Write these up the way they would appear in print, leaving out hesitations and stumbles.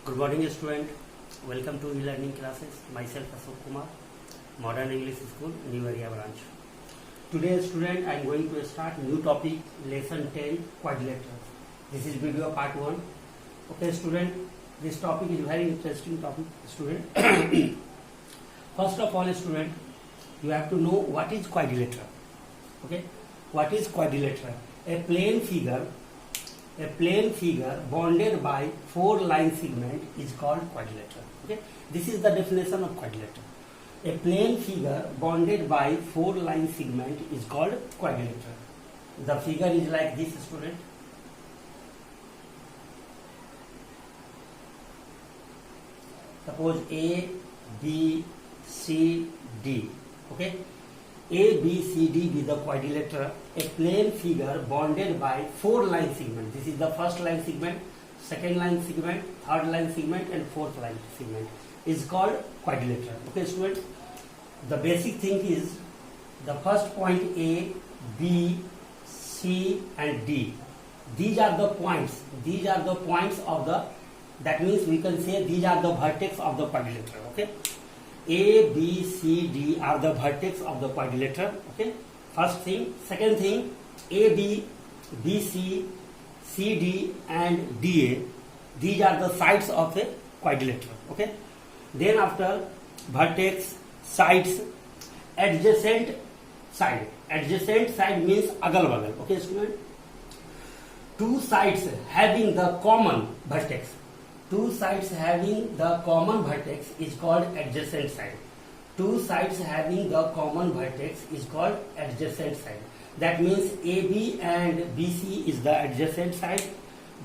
Good morning, student. Welcome to e-learning classes. Myself Ashok Kumar, Modern English School, New Area Branch. Today, student, I am going to start new topic, lesson 10, quadrilaterals. This is video part 1. Okay, student, this topic is very interesting topic, student. First of all, student, you have to know what is quadrilateral. Okay, what is quadrilateral? A plane figure bonded by 4 line segment is called quadrilateral. Okay, this is the definition of quadrilateral. A plane figure bonded by 4 line segment is called quadrilateral. The figure is like this, student. Suppose A, B, C, D. Okay, A, B, C, D be the quadrilateral. A plane figure bonded by 4 line segment. This is the first line segment, second line segment, third line segment, and fourth line segment is called quadrilateral. Okay, student. The basic thing is the first point A, B, C, and D. These are the points. These are the points of the. That means we can say these are the vertex of the quadrilateral. Okay. A, B, C, D are the vertex of the quadrilateral. Okay. First thing. Second thing, A, B, B, C, C, D, and D, A. These are the sides of a quadrilateral. Okay. Then after vertex, sides, adjacent side. Adjacent side means agal bagal. Okay, student. Two sides having the common vertex. Two sides having the common vertex is called adjacent side. Two sides having the common vertex is called adjacent side. That means AB and BC is the adjacent side.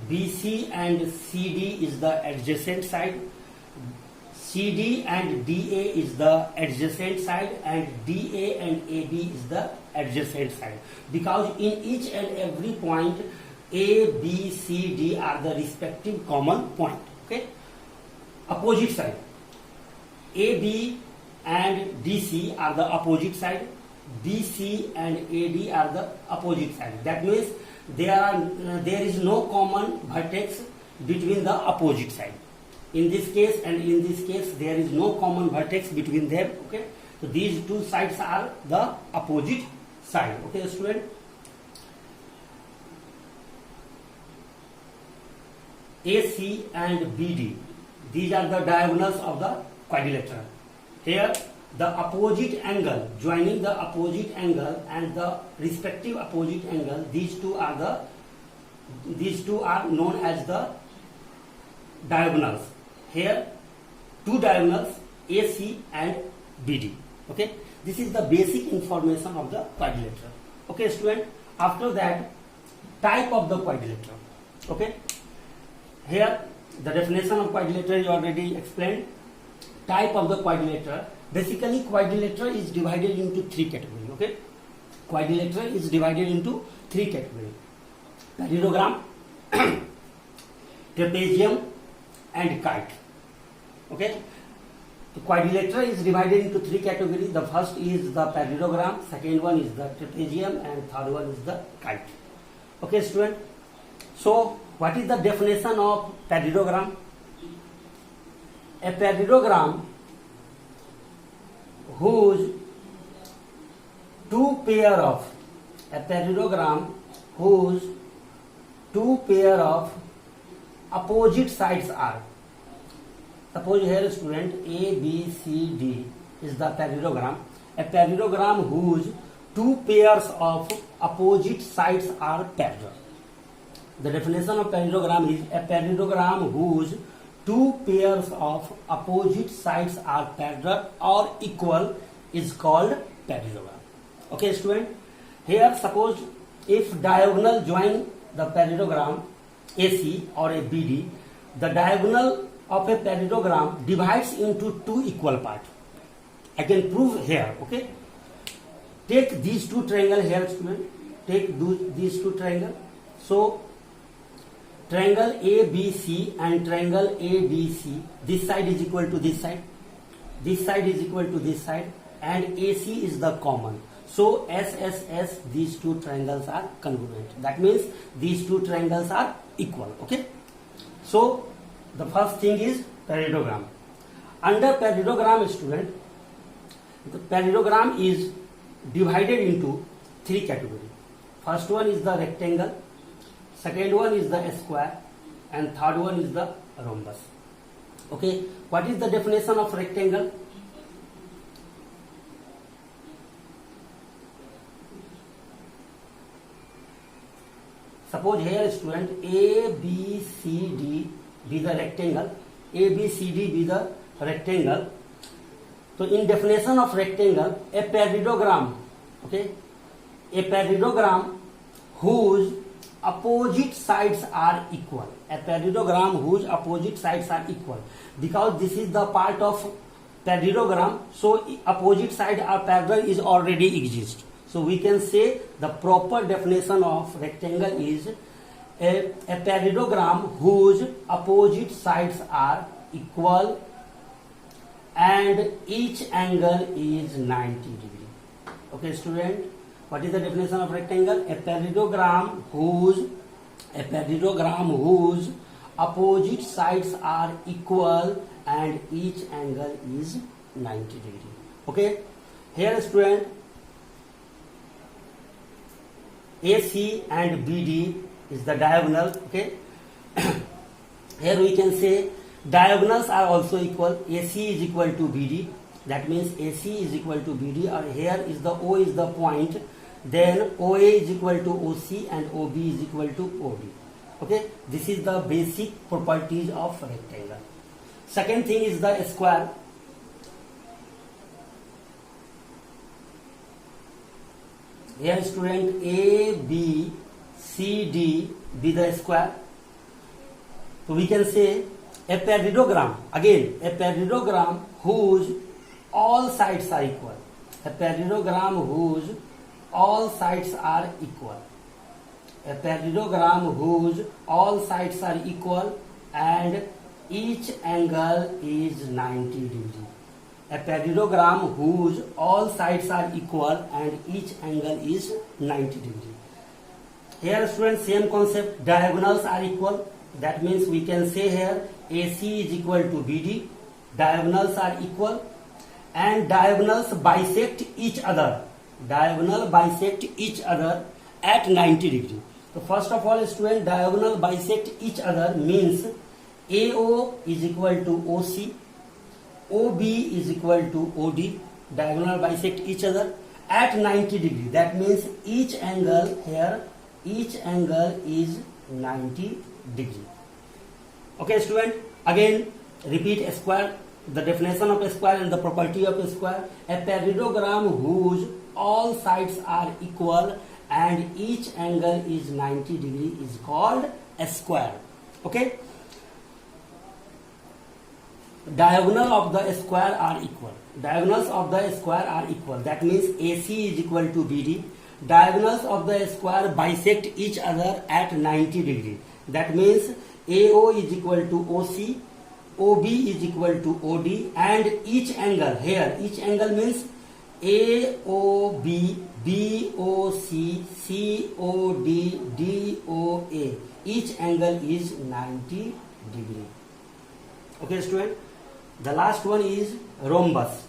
BC and CD is the adjacent side. CD and DA is the adjacent side, and DA and AB is the adjacent side. Because in each and every point, A, B, C, D are the respective common point. Okay. Opposite side. AB and DC are the opposite side. BC and AD are the opposite side. That means there is no common vertex between the opposite side. In this case and in this case, there is no common vertex between them. Okay. So these two sides are the opposite side. Okay, student. AC and BD, these are the diagonals of the quadrilateral. Here the opposite angle, joining the opposite angle and the respective opposite angle, these two are known as the diagonals. Here two diagonals, AC and BD. Okay, this is the basic information of the quadrilateral. Okay, student. After that, type of the quadrilateral. Okay. Here, the definition of quadrilateral is already explained. Type of the quadrilateral. Basically, quadrilateral is divided into 3 categories. Okay, quadrilateral is divided into 3 categories: parallelogram, trapezium, and kite. Okay, the quadrilateral is divided into 3 categories. The first is the parallelogram, second one is the trapezium, and third one is the kite. Okay, student. So, what is the definition of parallelogram? A parallelogram whose two pair of opposite sides are. Suppose here, student, A, B, C, D is the parallelogram. A parallelogram whose two pairs of opposite sides are parallel. The definition of parallelogram is a parallelogram whose two pairs of opposite sides are parallel or equal is called parallelogram. Okay, student. Here, suppose if diagonal join the parallelogram AC or a BD, the diagonal of a parallelogram divides into 2 equal parts. I can prove here. Okay. Take these 2 triangles here, student. Take these 2 triangles. So, triangle ABC and triangle ABC, this side is equal to this side is equal to this side, and AC is the common. So SSS, these 2 triangles are congruent. That means these 2 triangles are equal. Okay. So The first thing is parallelogram. Under parallelogram, student, the parallelogram is divided into three categories. First one is the rectangle, second one is the square, and third one is the rhombus. Okay, what is the definition of rectangle? Suppose here, student, A, B, C, D be the rectangle. A, B, C, D be the rectangle. So in definition of rectangle, a parallelogram, okay, a parallelogram whose opposite sides are equal. A parallelogram whose opposite sides are equal. Because this is the part of parallelogram, so opposite side are parallel is already exist. So we can say the proper definition of rectangle is a parallelogram whose opposite sides are equal and each angle is 90 degree. Okay, student, what is the definition of rectangle? A parallelogram whose opposite sides are equal and each angle is 90 degree. Okay, here, student, AC and BD is the diagonal. Okay, here we can say diagonals are also equal. AC is equal to BD. That means AC is equal to BD, or here is the O is the point. Then OA is equal to OC and OB is equal to OD. Okay, this is the basic properties of rectangle. Second thing is the square. Here, student, A, B, C, D be the square. So we can say a parallelogram, again a parallelogram whose all sides are equal. A parallelogram whose all sides are equal. A parallelogram whose all sides are equal and each angle is 90 degree. A parallelogram whose all sides are equal and each angle is 90 degree. Here, students, same concept, diagonals are equal. That means we can say here AC is equal to BD. Diagonals are equal and diagonals bisect each other. Diagonal bisect each other at 90 degree. So first of all, student, diagonal bisect each other means AO is equal to OC. OB is equal to OD. Diagonal bisect each other at 90 degree. That means each angle here, each angle is 90 degree. Okay, student, again repeat a square, the definition of a square and the property of a square. A parallelogram whose all sides are equal and each angle is 90 degree is called a square. Okay, diagonal of the square are equal. Diagonals of the square are equal. That means AC is equal to BD. Diagonals of the square bisect each other at 90 degree. That means AO is equal to OC, OB is equal to OD, and each angle here, each angle means AOB, BOC, COD, DOA. Each angle is 90 degree. Okay, student. The last one is rhombus.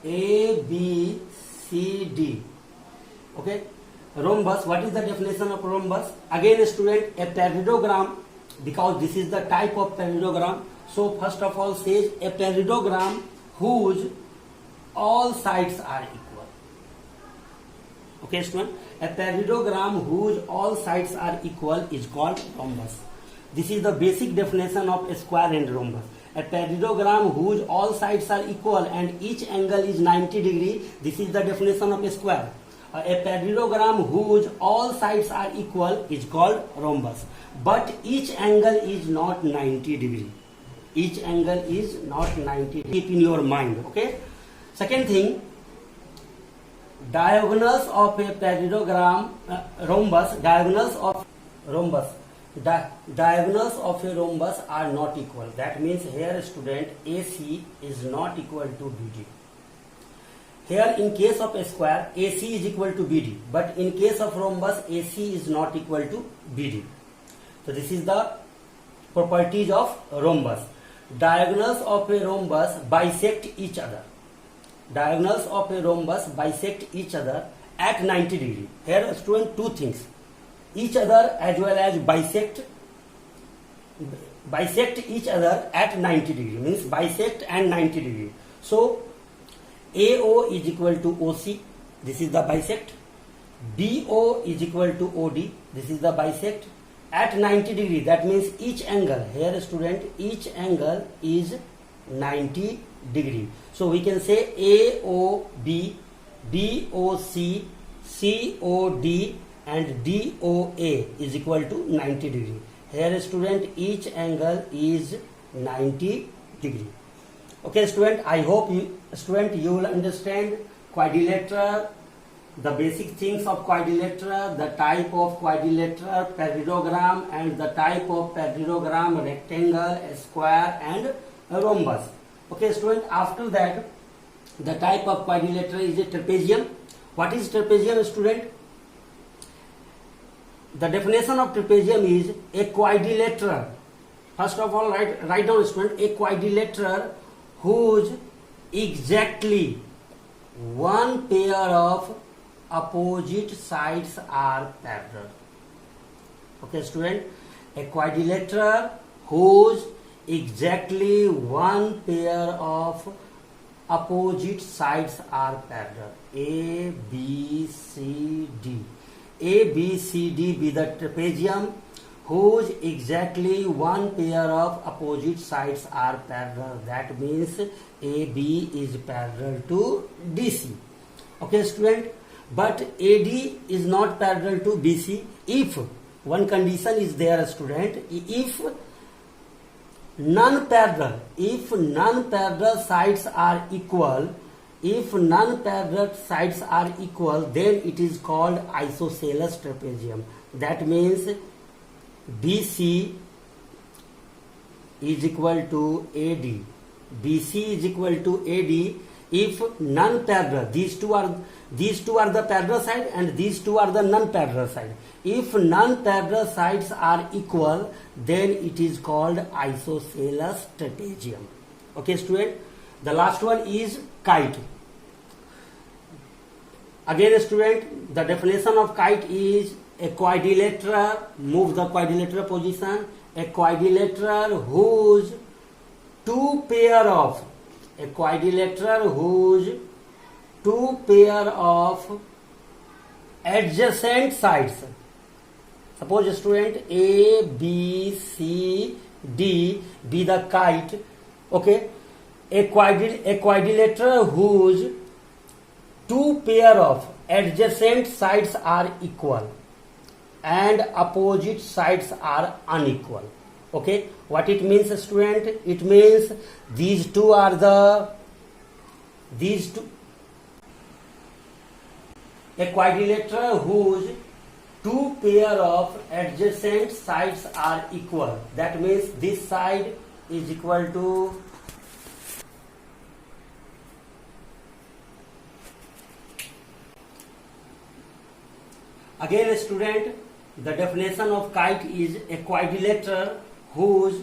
A, B, C, D. Okay. Rhombus. What is the definition of rhombus? Again, student, a parallelogram, because this is the type of parallelogram. So first of all says a parallelogram whose all sides are equal. Okay, student. A parallelogram whose all sides are equal is called rhombus. This is the basic definition of a square and rhombus. A parallelogram whose all sides are equal and each angle is 90 degree. This is the definition of a square. A parallelogram whose all sides are equal is called rhombus. But each angle is not 90 degree. Each angle is not 90 degree. Keep in your mind. Okay. Second thing, diagonals of a parallelogram, rhombus, diagonals of rhombus. Diagonals of a rhombus are not equal. That means here, student, AC is not equal to BD. here in case of a square, AC is equal to BD, but in case of rhombus, AC is not equal to BD. So this is the properties of rhombus. Diagonals of a rhombus bisect each other. Diagonals of a rhombus bisect each other at 90 degree. Here student, two things, each other as well as bisect each other at 90 degree, means bisect and 90 degree. So AO is equal to OC, this is the bisect. BO is equal to OD, this is the bisect at 90 degree. That means each angle, here student, each angle is 90 degree. So we can say AOB, BOC, COD and DOA is equal to 90 degree. Here student, each angle is 90 degree. Okay student, I hope you will understand quadrilateral, the basic things of quadrilateral, the type of quadrilateral, parallelogram, and the type of parallelogram, rectangle, square and rhombus. Okay student, after that the type of quadrilateral is a trapezium. What is trapezium student? The definition of trapezium is a quadrilateral. First of all, write down student, a quadrilateral whose exactly one pair of opposite sides are parallel. Okay student, a quadrilateral whose exactly one pair of opposite sides are parallel. A, B, C, D. A, B, C, D be the trapezium whose exactly one pair of opposite sides are parallel. That means AB is parallel to DC. Okay student, but AD is not parallel to BC if one condition is there student, if non-parallel sides are equal, then it is called isosceles trapezium. That means BC is equal to AD. BC is equal to AD if non-parallel. These two are the parallel side and these two are the non-parallel side. If non-parallel sides are equal, then it is called isosceles trapezium. Okay student, the last one is kite. Again student, the definition of kite is a quadrilateral, move the quadrilateral position, a quadrilateral whose two pair of adjacent sides. Suppose student, A, B, C, D be the kite. Okay, a quadrilateral whose two pair of adjacent sides are equal and opposite sides are unequal. Okay, what it means student? It means a quadrilateral whose two pair of adjacent sides are equal. That means this side is equal to again student, the definition of kite is a quadrilateral whose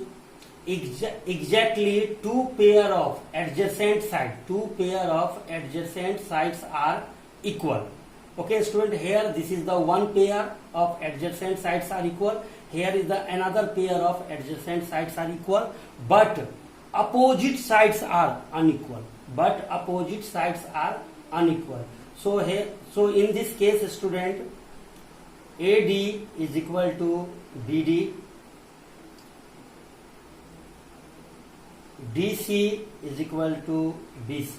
exactly two pair of adjacent sides are equal. Okay student, here this is the one pair of adjacent sides are equal, here is the another pair of adjacent sides are equal, but opposite sides are unequal. So in this case student, AD is equal to BD, DC is equal to BC.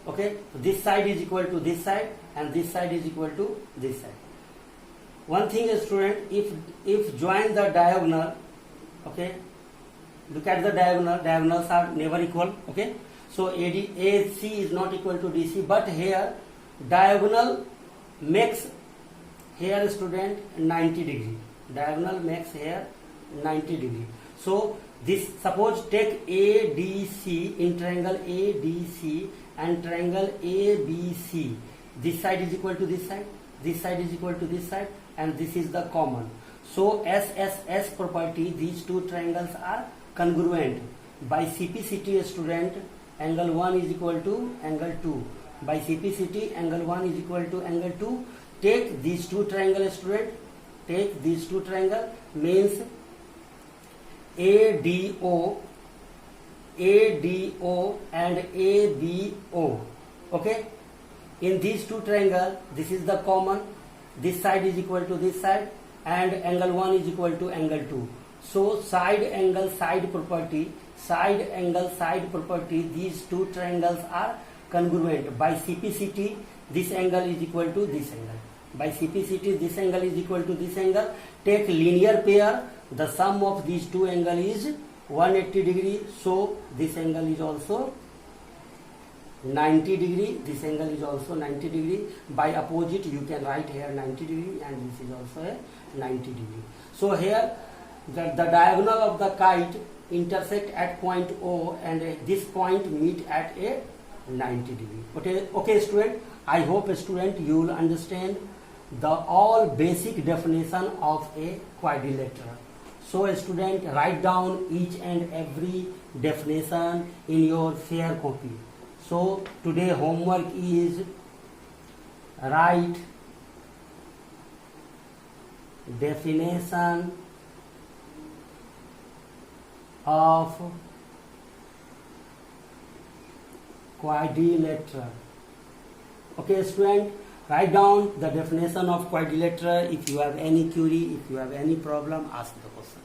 Okay, so this side is equal to this side and this side is equal to this side. One thing is student, if join the diagonal, okay, look at the diagonals are never equal. Okay, so AC is not equal to DC, but here diagonal makes here student 90 degree. Diagonal makes here 90 degree. So this, suppose take ADC in triangle ADC and triangle ABC. This side is equal to this side is equal to this side, and this is the common. So SSS property, these two triangles are congruent. By CPCT student, angle 1 is equal to angle 2. By CPCT, angle 1 is equal to angle 2. Take these two triangles student, take these two triangles, means ADO and ABO. Okay, in these two triangles, this is the common, this side is equal to this side, and angle 1 is equal to angle 2. So side angle side property, these two triangles are congruent. By CPCT, this angle is equal to this angle. By CPCT, this angle is equal to this angle. Take linear pair, the sum of these two angles is 180 degree. So this angle is also 90 degree. This angle is also 90 degree. By opposite, you can write here 90 degree, and this is also a 90 degree. So here the diagonal of the kite intersect at point O, and this point meet at a 90 degree. Okay student, I hope student you will understand the all basic definition of a quadrilateral. So student, write down each and every definition in your fair copy. So today homework is write definition of quadrilateral. Okay student, write down the definition of quadrilateral. If you have any query, if you have any problem, ask the question.